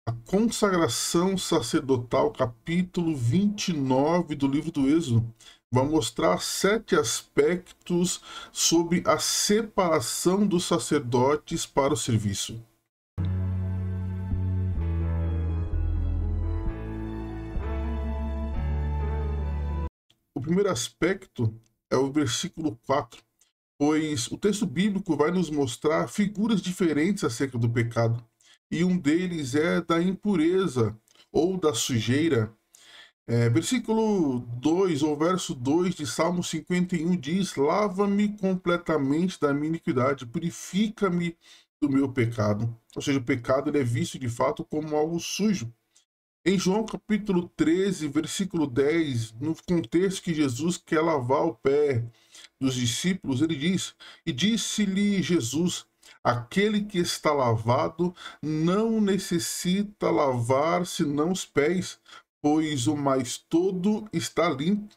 A consagração sacerdotal, capítulo 29 do livro do Êxodo, vai mostrar 7 aspectos sobre a separação dos sacerdotes para o serviço. O primeiro aspecto é o versículo 4, pois o texto bíblico vai nos mostrar figuras diferentes acerca do pecado, e um deles é da impureza ou da sujeira. Versículo 2, ou verso 2 de Salmo 51 diz: Lava-me completamente da minha iniquidade, purifica-me do meu pecado. Ou seja, o pecado ele é visto de fato como algo sujo. Em João capítulo 13, versículo 10, no contexto que Jesus quer lavar o pé dos discípulos, ele diz: E disse-lhe Jesus: Aquele que está lavado não necessita lavar senão os pés, pois o mais todo está limpo.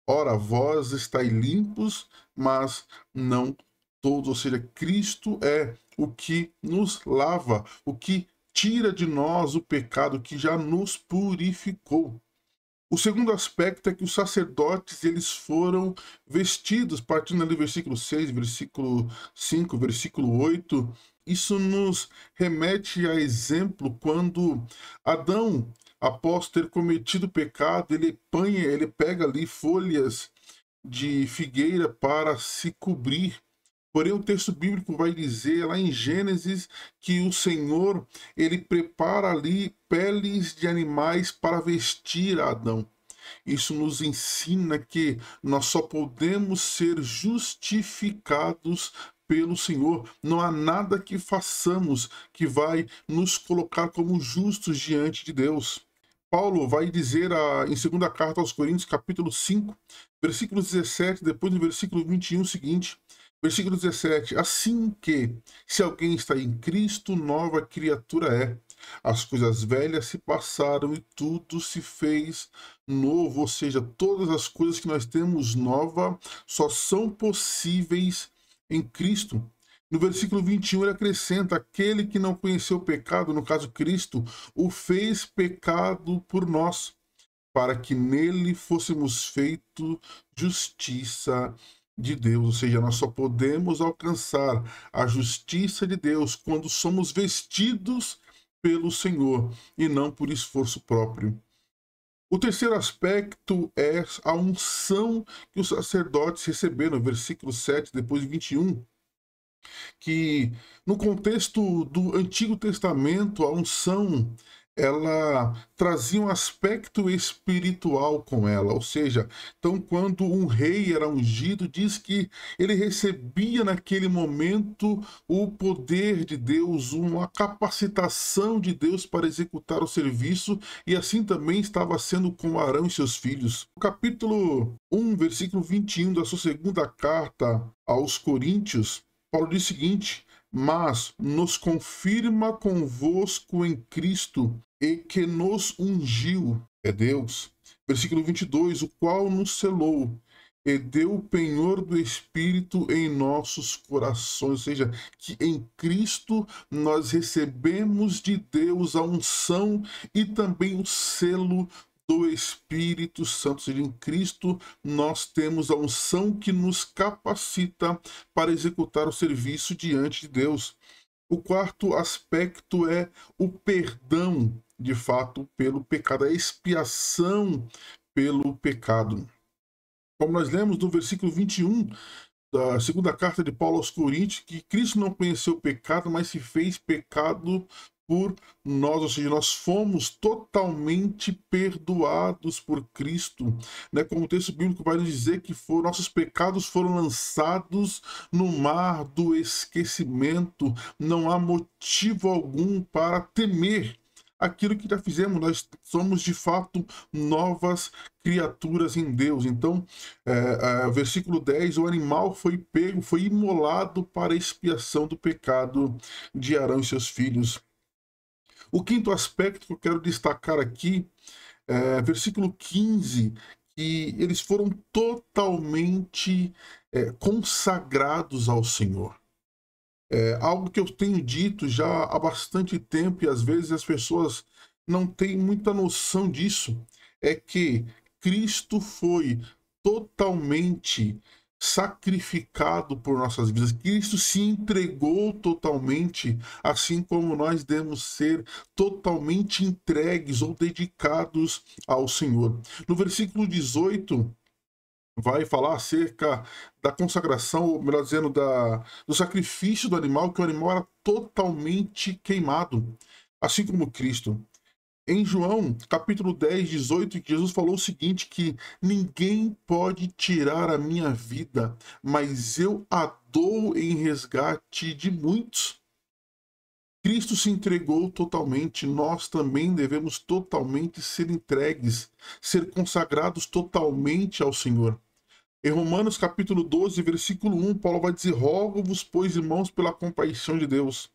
Ora, vós estáis limpos, mas não todos. Ou seja, Cristo é o que nos lava, o que tira de nós o pecado, que já nos purificou. O segundo aspecto é que os sacerdotes eles foram vestidos, partindo ali do versículo 6, versículo 5, versículo 8. Isso nos remete a exemplo quando Adão, após ter cometido pecado, ele pega ali folhas de figueira para se cobrir. Porém, o texto bíblico vai dizer lá em Gênesis que o Senhor ele prepara ali peles de animais para vestir Adão. Isso nos ensina que nós só podemos ser justificados pelo Senhor. Não há nada que façamos que vai nos colocar como justos diante de Deus. Paulo vai dizer em segunda carta aos Coríntios, capítulo 5, versículo 17, depois do versículo 21, o seguinte: versículo 17: Assim que, se alguém está em Cristo, nova criatura é. As coisas velhas se passaram e tudo se fez novo. Ou seja, todas as coisas que nós temos nova só são possíveis em Cristo. No versículo 21 ele acrescenta: aquele que não conheceu o pecado, no caso Cristo, o fez pecado por nós, para que nele fôssemos feito justiça de Deus. Ou seja, nós só podemos alcançar a justiça de Deus quando somos vestidos pelo Senhor e não por esforço próprio. O terceiro aspecto é a unção que os sacerdotes receberam, no versículo 7, depois 21, que no contexto do Antigo Testamento, a unção ela trazia um aspecto espiritual com ela, ou seja, então quando um rei era ungido, diz que ele recebia naquele momento o poder de Deus, uma capacitação de Deus para executar o serviço, e assim também estava sendo com Arão e seus filhos. O capítulo 1, versículo 21 da sua segunda carta aos Coríntios, Paulo diz o seguinte: mas nos confirma convosco em Cristo e que nos ungiu, é Deus. Versículo 22, o qual nos selou e deu o penhor do Espírito em nossos corações. Ou seja, que em Cristo nós recebemos de Deus a unção e também o selo do Espírito Santo. Ou seja, em Cristo nós temos a unção que nos capacita para executar o serviço diante de Deus. O quarto aspecto é o perdão, de fato, pelo pecado, a expiação pelo pecado. Como nós lemos no versículo 21 da segunda carta de Paulo aos Coríntios, que Cristo não conheceu o pecado, mas se fez pecado por nós, ou seja, nós fomos totalmente perdoados por Cristo, né? Como o texto bíblico vai nos dizer que nossos pecados foram lançados no mar do esquecimento, não há motivo algum para temer aquilo que já fizemos, nós somos de fato novas criaturas em Deus. Então, versículo 10, o animal foi pego, foi imolado para a expiação do pecado de Arão e seus filhos. O quinto aspecto que eu quero destacar aqui é versículo 15, que eles foram totalmente consagrados ao Senhor. Algo que eu tenho dito já há bastante tempo e às vezes as pessoas não têm muita noção disso, é que Cristo foi totalmente sacrificado por nossas vidas. Cristo se entregou totalmente, assim como nós devemos ser totalmente entregues ou dedicados ao Senhor. No versículo 18, vai falar acerca da consagração, ou melhor dizendo, do sacrifício do animal, que o animal era totalmente queimado, assim como Cristo. Em João, capítulo 10, 18, que Jesus falou o seguinte, que ninguém pode tirar a minha vida, mas eu a dou em resgate de muitos. Cristo se entregou totalmente, nós também devemos totalmente ser entregues, ser consagrados totalmente ao Senhor. Em Romanos capítulo 12, versículo 1, Paulo vai dizer: rogo-vos, pois, irmãos, pela compaixão de Deus,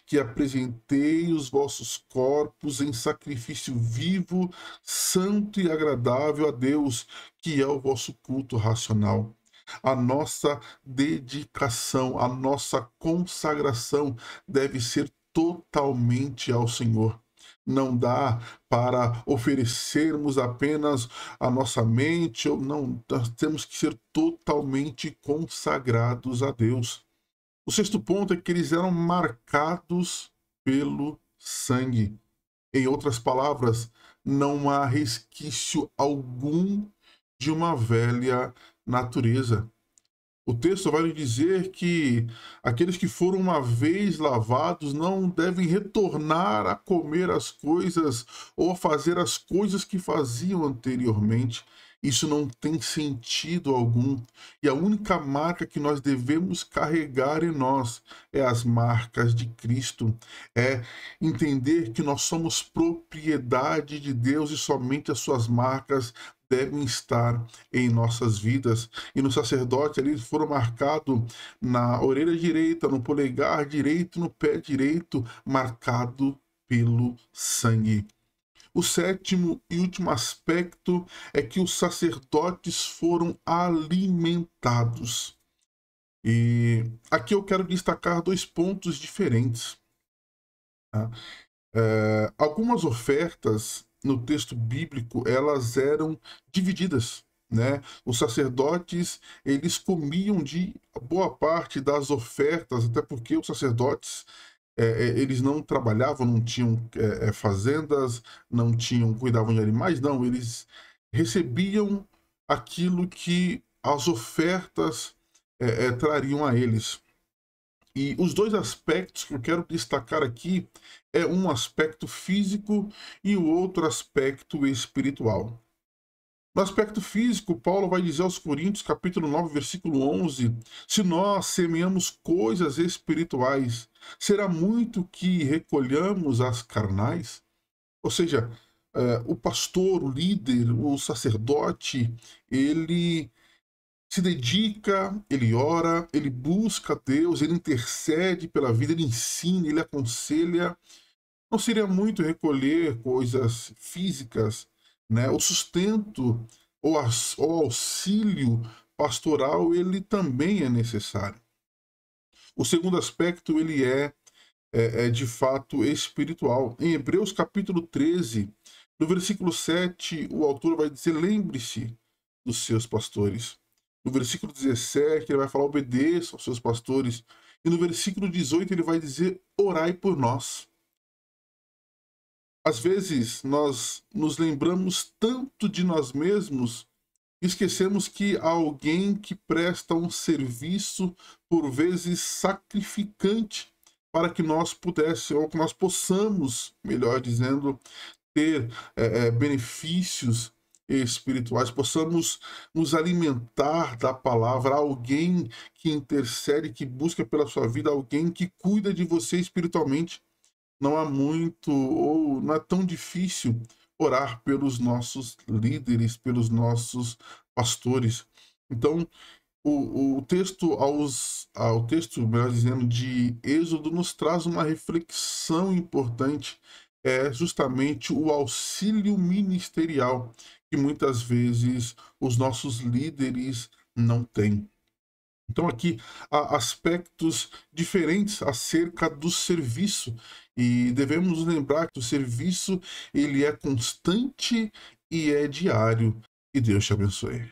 que apresentei os vossos corpos em sacrifício vivo, santo e agradável a Deus, que é o vosso culto racional. A nossa dedicação, a nossa consagração deve ser totalmente ao Senhor. Não dá para oferecermos apenas a nossa mente, ou não, nós temos que ser totalmente consagrados a Deus. O sexto ponto é que eles eram marcados pelo sangue. Em outras palavras, não há resquício algum de uma velha natureza. O texto vai lhe dizer que aqueles que foram uma vez lavados não devem retornar a comer as coisas ou a fazer as coisas que faziam anteriormente. Isso não tem sentido algum. E a única marca que nós devemos carregar em nós é as marcas de Cristo. É entender que nós somos propriedade de Deus e somente as suas marcas devem estar em nossas vidas. E no sacerdote ali foram marcados na orelha direita, no polegar direito, no pé direito, marcado pelo sangue. O sétimo e último aspecto é que os sacerdotes foram alimentados. E aqui eu quero destacar dois pontos diferentes. Tá? Algumas ofertas no texto bíblico, elas eram divididas, né? Os sacerdotes, eles comiam de boa parte das ofertas, até porque os sacerdotes, eles não trabalhavam, não tinham fazendas, não tinham, cuidavam de animais, não, eles recebiam aquilo que as ofertas trariam a eles. E os dois aspectos que eu quero destacar aqui é um aspecto físico e o outro aspecto espiritual. No aspecto físico, Paulo vai dizer aos Coríntios, capítulo 9, versículo 11, se nós semeamos coisas espirituais, será muito que recolhamos as carnais? Ou seja, o pastor, o líder, o sacerdote, ele se dedica, ele ora, ele busca a Deus, ele intercede pela vida, ele ensina, ele aconselha. Não seria muito recolher coisas físicas, né? O sustento ou auxílio pastoral, ele também é necessário. O segundo aspecto, ele é de fato espiritual. Em Hebreus capítulo 13, no versículo 7, o autor vai dizer: lembre-se dos seus pastores. No versículo 17, ele vai falar: obedeça aos seus pastores. E no versículo 18, ele vai dizer: orai por nós. Às vezes, nós nos lembramos tanto de nós mesmos, esquecemos que há alguém que presta um serviço, por vezes sacrificante, para que nós pudéssemos, ou que nós possamos, melhor dizendo, ter benefícios espirituais, possamos nos alimentar da palavra, alguém que intercede, que busca pela sua vida, alguém que cuida de você espiritualmente. Não há muito, ou não é tão difícil orar pelos nossos líderes, pelos nossos pastores. Então, o texto, ao texto, melhor dizendo, de Êxodo, nos traz uma reflexão importante, é justamente o auxílio ministerial, que muitas vezes os nossos líderes não têm. Então aqui há aspectos diferentes acerca do serviço e devemos nos lembrar que o serviço ele é constante e é diário. E Deus te abençoe.